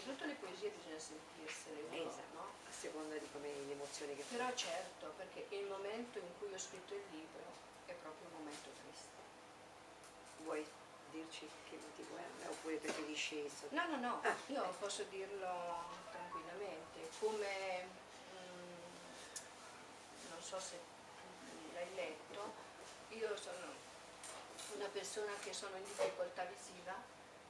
soprattutto le poesie bisogna sentirsele un po', esatto, no? a seconda di come l'emozione che Però certo, perché il momento in cui ho scritto il libro è proprio un momento triste. Vuoi dirci che motivo è? Oppure preferisci... No, no, no, Ah, io posso dirlo tranquillamente, come non so se l'hai letto, io sono una persona che sono in difficoltà visiva,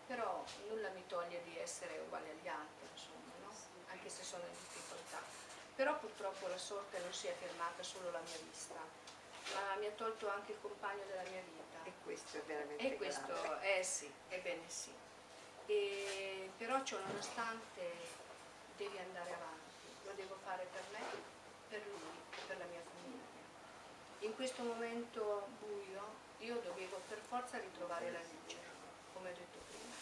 però nulla mi toglie di essere uguale agli altri, insomma, no? Anche se sono in difficoltà. Però purtroppo la sorte non si è fermata solo alla mia vista, ma mi ha tolto anche il compagno della mia vita. e questo è veramente E questo, grave. sì, ebbene sì. Però ciò nonostante devi andare avanti, lo devo fare per me, per lui e per la mia famiglia. In questo momento buio io dovevo per forza ritrovare la luce, come ho detto prima,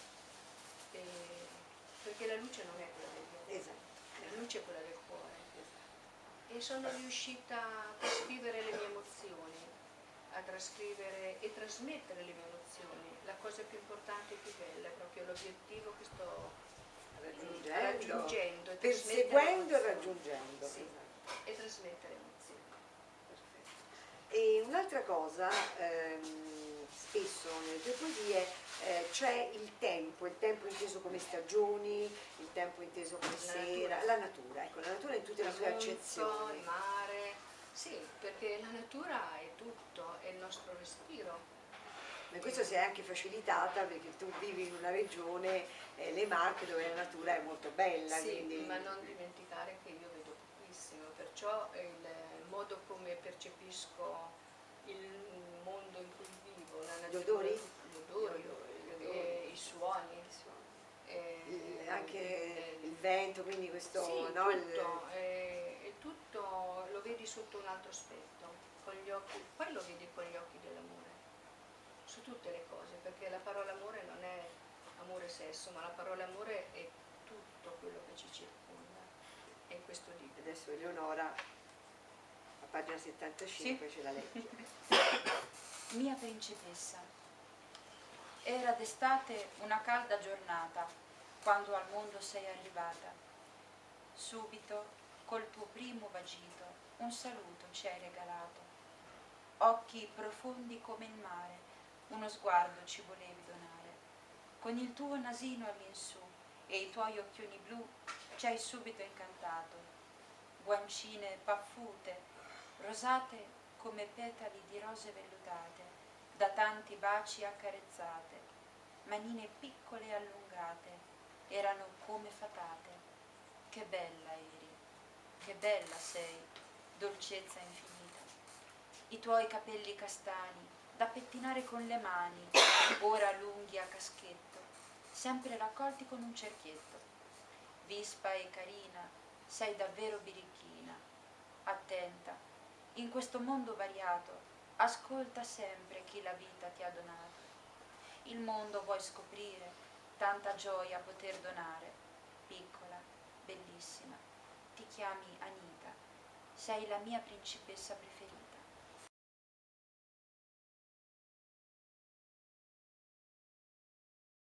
perché la luce non è quella degli occhi, Esatto. la luce è quella del cuore. E sono riuscita a trascrivere le mie emozioni, a trascrivere e trasmettere le mie emozioni. La cosa più importante e più bella è proprio l'obiettivo che sto raggiungendo, perseguendo e raggiungendo. sì, Esatto. e trasmettere emozioni. Perfetto. E un'altra cosa, spesso nelle tue poesie c'è il tempo inteso come stagioni, il tempo inteso come sera, la natura, ecco, la natura in tutte le sue accezioni. Il mare, sì, perché la natura è tutto, è il nostro respiro. Ma questo si è anche facilitata perché tu vivi in una regione, le Marche, dove la natura è molto bella. Sì, Quindi... ma non dimenticare che io vedo pochissimo, perciò il modo come percepisco il mondo in cui vivo, la natura, gli odori, i suoni, anche il vento, quindi questo... sì, no, tutto, e tutto lo vedi sotto un altro aspetto, con gli occhi, poi lo vedi con gli occhi dell'amore, su tutte le cose, perché la parola amore non è amore sesso, ma la parola amore è tutto quello che ci circonda, è in questo libro. Adesso Eleonora, a pagina 75, sì, ce la legge. Mia principessa, era d'estate una calda giornata quando al mondo sei arrivata. Subito, col tuo primo vagito, un saluto ci hai regalato. Occhi profondi come il mare, uno sguardo ci volevi donare. Con il tuo nasino all'insù e i tuoi occhioni blu ci hai subito incantato. Guancine paffute, rosate come petali di rose vellutate, da tanti baci accarezzate, manine piccole e allungate, erano come fatate. Che bella eri, che bella sei, dolcezza infinita. I tuoi capelli castani, da pettinare con le mani, ora lunghi a caschetto, sempre raccolti con un cerchietto. Vispa e carina, sei davvero birichina, attenta, in questo mondo variato, ascolta sempre chi la vita ti ha donato. Il mondo vuoi scoprire, tanta gioia poter donare, piccola, bellissima, ti chiami Anita, sei la mia principessa preferita.